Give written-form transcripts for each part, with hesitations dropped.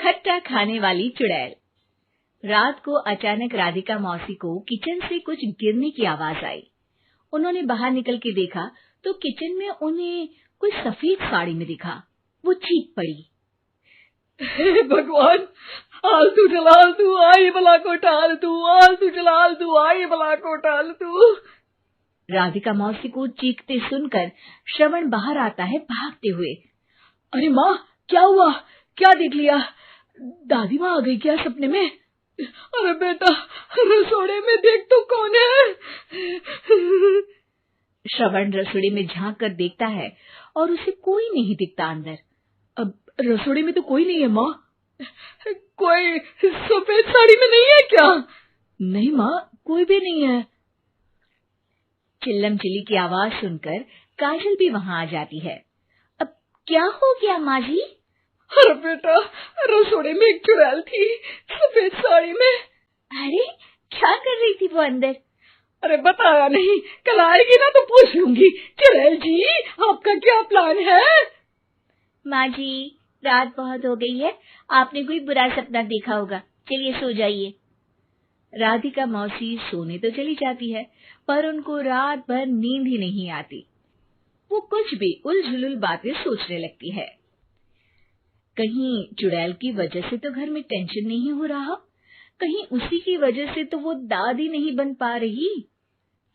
खट्टा खाने वाली चुड़ैल। रात को अचानक राधिका मौसी को किचन से कुछ गिरने की आवाज आई। उन्होंने बाहर निकल के देखा तो किचन में उन्हें कोई सफेद साड़ी में दिखा। वो चीख पड़ी, हे भगवान, आलतू जलालतू आई भला को टालतू, आलतू जलालतू आई भला को टालतू। राधिका मौसी को चीखते सुनकर श्रवण बाहर आता है भागते हुए। अरे माँ, क्या हुआ? क्या देख लिया? दादी माँ आ गई क्या सपने में? अरे बेटा, रसोड़े में देख तो कौन है? श्रवण रसोड़े में झांक कर देखता है और उसे कोई नहीं दिखता अंदर। अब रसोड़े में तो कोई नहीं है माँ। कोई सफेद साड़ी में नहीं है क्या? नहीं माँ, कोई भी नहीं है। चिल्लम चिल्ली की आवाज सुनकर काजल भी वहां आ जाती है। अब क्या हो गया माँ जी? अरे बेटा, रसोड़े में एक चुड़ैल थी सफेद साड़ी में। अरे क्या कर रही थी वो अंदर? अरे बताया नहीं, कल आएगी ना तो पूछ लूंगी। चुड़ैल जी, आपका क्या प्लान है? माँ जी, रात बहुत हो गई है, आपने कोई बुरा सपना देखा होगा, चलिए सो जाइए। राधिका मौसी सोने तो चली जाती है पर उनको रात भर नींद ही नहीं आती। वो कुछ भी उलझुल बातें सोचने लगती है। कहीं चुड़ैल की वजह से तो घर में टेंशन नहीं हो रहा, कहीं उसी की वजह से तो वो दादी नहीं बन पा रही।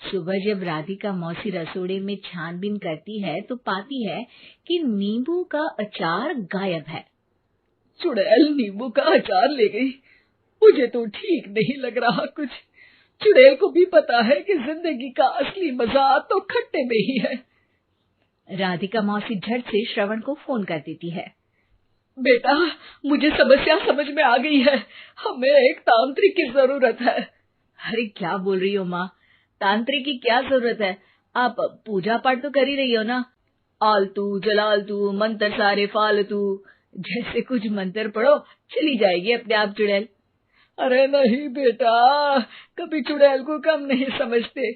सुबह जब राधिका मौसी रसोड़े में छानबीन करती है तो पाती है कि नींबू का अचार गायब है। चुड़ैल नींबू का अचार ले गई, मुझे तो ठीक नहीं लग रहा कुछ। चुड़ैल को भी पता है कि जिंदगी का असली मजा तो खट्टे में ही है। राधिका मौसी झट से श्रवण को फोन कर देती है। बेटा, मुझे समस्या समझ में आ गई है, हमें एक तांत्रिक की जरूरत है। अरे क्या बोल रही हो माँ, तांत्रिक की क्या जरूरत है? आप पूजा पाठ तो कर ही रही हो ना। आलतू जलालतू मंत्र सारे फालतू जैसे कुछ मंत्र पढ़ो, चली जाएगी अपने आप चुड़ैल। अरे नहीं बेटा, कभी चुड़ैल को कम नहीं समझते।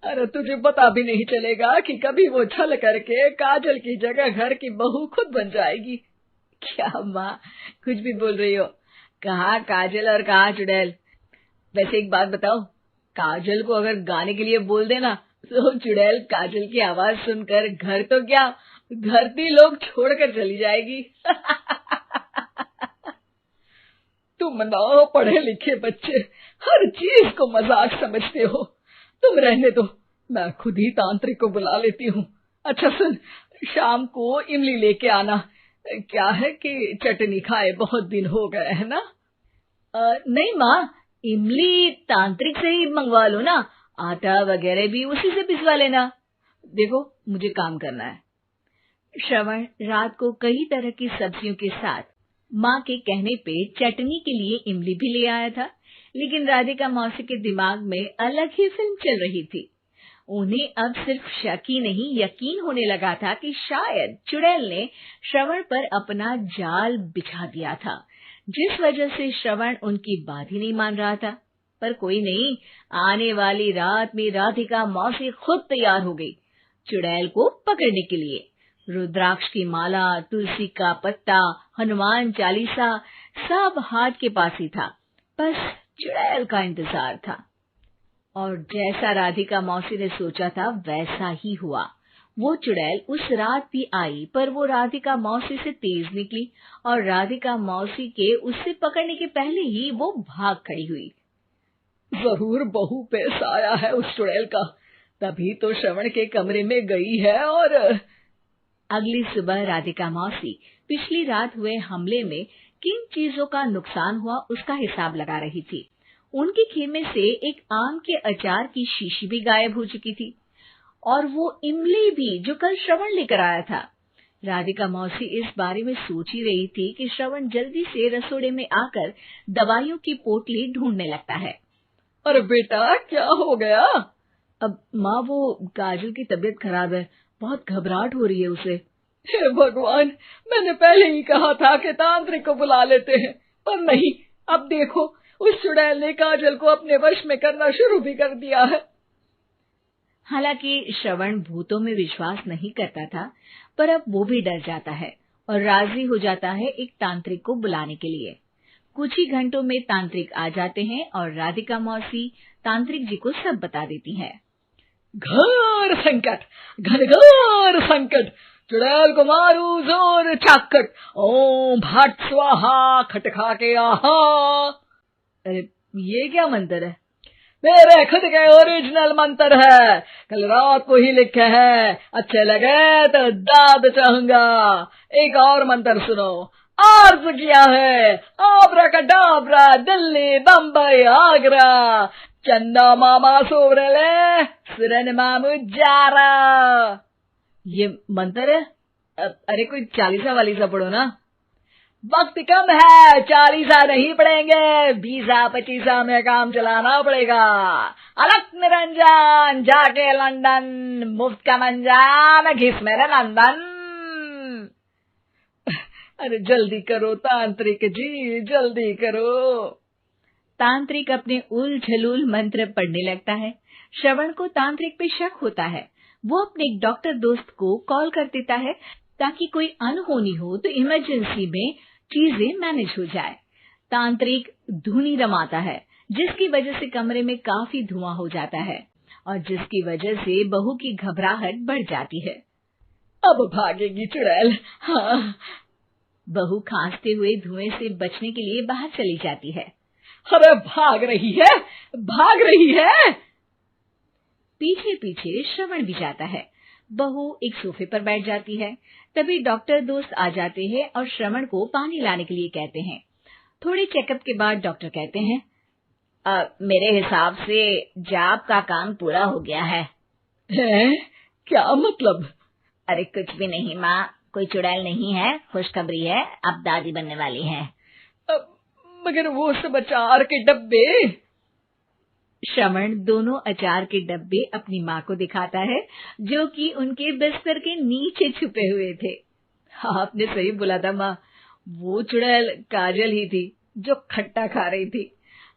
अरे तुझे पता भी नहीं चलेगा कि कभी वो छल करके काजल की जगह घर की बहू खुद बन जाएगी। क्या माँ, कुछ भी बोल रही हो? कहाँ काजल और कहाँ चुड़ैल? वैसे एक बात बताओ, काजल को अगर गाने के लिए बोल देना तो चुड़ैल काजल की आवाज सुनकर घर तो क्या, धरती लोग छोड़कर चली जाएगी। तुम ना पढ़े लिखे बच्चे हर चीज को मजाक समझते हो। तुम रहने दो, मैं खुद ही तांत्रिक को बुला लेती हूँ। अच्छा सुन, शाम को इमली लेके आना। क्या है कि चटनी खाए बहुत दिन हो गए है ना? नहीं माँ, इमली तांत्रिक से ही मंगवा लो ना, आटा वगैरह भी उसी से पिसवा लेना। देखो मुझे काम करना है। श्रवण रात को कई तरह की सब्जियों के साथ माँ के कहने पे चटनी के लिए इमली भी ले आया था, लेकिन राधिका मौसी के दिमाग में अलग ही फिल्म चल रही थी। उन्हें अब सिर्फ शक ही नहीं यकीन होने लगा था कि शायद चुड़ैल ने श्रवण पर अपना जाल बिछा दिया था, जिस वजह से श्रवण उनकी बात ही नहीं मान रहा था। पर कोई नहीं, आने वाली रात में राधिका मौसी खुद तैयार हो गई चुड़ैल को पकड़ने के लिए। रुद्राक्ष की माला, तुलसी का पत्ता, हनुमान चालीसा सब हाथ के पास ही था, बस चुड़ैल का इंतजार था। और जैसा राधिका मौसी ने सोचा था वैसा ही हुआ। वो चुड़ैल उस रात भी आई, पर वो राधिका मौसी से तेज निकली और राधिका मौसी के उससे पकड़ने के पहले ही वो भाग खड़ी हुई। जरूर बहू पे साया है उस चुड़ैल का, तभी तो श्रवण के कमरे में गई है। और अगली सुबह राधिका मौसी पिछली रात हुए हमले में किन चीजों का नुकसान हुआ उसका हिसाब लगा रही थी। उनके खेमे से एक आम के अचार की शीशी भी गायब हो चुकी थी और वो इमली भी जो कल श्रवण लेकर आया था। राधिका मौसी इस बारे में सोच ही रही थी कि श्रवण जल्दी से रसोड़े में आकर दवाइयों की पोटली ढूंढने लगता है। अरे बेटा, क्या हो गया? अब माँ, वो काजल की तबीयत खराब है, बहुत घबराहट हो रही है उसे। हे भगवान, मैंने पहले ही कहा था कि तांत्रिक को बुला लेते हैं, पर नहीं। अब देखो, उस चुड़ैल ने काजल को अपने वश में करना शुरू भी कर दिया है। हालांकि श्रवण भूतों में विश्वास नहीं करता था, पर अब वो भी डर जाता है और राजी हो जाता है एक तांत्रिक को बुलाने के लिए। कुछ ही घंटों में तांत्रिक आ जाते हैं और राधिका मौसी तांत्रिक जी को सब बता देती हैं। घोर संकट, घनघोर संकट, चुड़ैल को मारू जोर चाकट, ओम भट स्वाहा खटखा के आहा। अरे ये क्या मंत्र है? मेरे खुद के ओरिजिनल मंत्र है, कल रात को ही लिखे हैं, अच्छे लगे तो दाद चाहूंगा। एक और मंत्र सुनो, अर्ज किया है आब्राकडाब्रा, दिल्ली बम्बई आगरा, चंदा मामा सोबरले सुरन मामू जारा। ये मंत्र है? अरे कोई 40 वालीसा पढ़ो ना। वक्त कम है, 40 नहीं पड़ेंगे, 20-25 में काम चलाना पड़ेगा। अलग निरंजन जाके लंदन, मुफ्त का मंजान घिस मेरे नंदन। अरे जल्दी करो तांत्रिक जी, जल्दी करो। तांत्रिक अपने उल झलूल मंत्र पढ़ने लगता है। श्रवण को तांत्रिक पे शक होता है। वो अपने एक डॉक्टर दोस्त को कॉल कर देता है ताकि कोई अनहोनी हो तो इमरजेंसी में चीजें मैनेज हो जाए। तांत्रिक धुनी रमाता है, जिसकी वजह से कमरे में काफी धुआं हो जाता है और जिसकी वजह से बहू की घबराहट बढ़ जाती है। अब भागेगी चुड़ैल। हाँ। बहू खांसते हुए धुएं से बचने के लिए बाहर चली जाती है। अरे भाग रही है, भाग रही है। पीछे पीछे श्रवण भी जाता है। बहू एक सोफे पर बैठ जाती है। तभी डॉक्टर दोस्त आ जाते हैं और श्रवण को पानी लाने के लिए कहते हैं। थोड़े चेकअप के बाद डॉक्टर कहते हैं, मेरे हिसाब से जाप का काम पूरा हो गया है। क्या मतलब? अरे कुछ भी नहीं माँ, कोई चुड़ैल नहीं है, खुशखबरी है, अब दादी बनने वाली है। मगर वो सब अचार के डब्बे। श्रवण दोनों अचार के डब्बे अपनी माँ को दिखाता है, जो कि उनके बिस्तर के नीचे छुपे हुए थे। आपने सही बोला था माँ, वो चुड़ैल काजल ही थी जो खट्टा खा रही थी।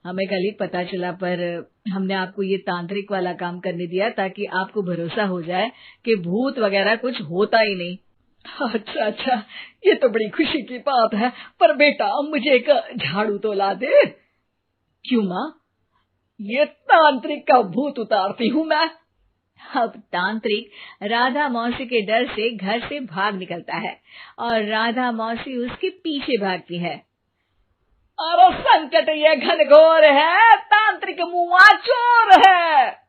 हमें कल ही पता चला, पर हमने आपको ये तांत्रिक वाला काम करने दिया ताकि आपको भरोसा हो जाए कि भूत वगैरह कुछ होता ही नहीं। अच्छा अच्छा, ये तो बड़ी खुशी की बात है, पर बेटा मुझे एक झाड़ू तो ला दे। क्यों माँ? ये तांत्रिक का भूत उतारती हूँ मैं। अब तांत्रिक राधा मौसी के डर से घर से भाग निकलता है और राधा मौसी उसके पीछे भागती है। अरे संकट ये घनघोर है, तांत्रिक मुआ चोर है।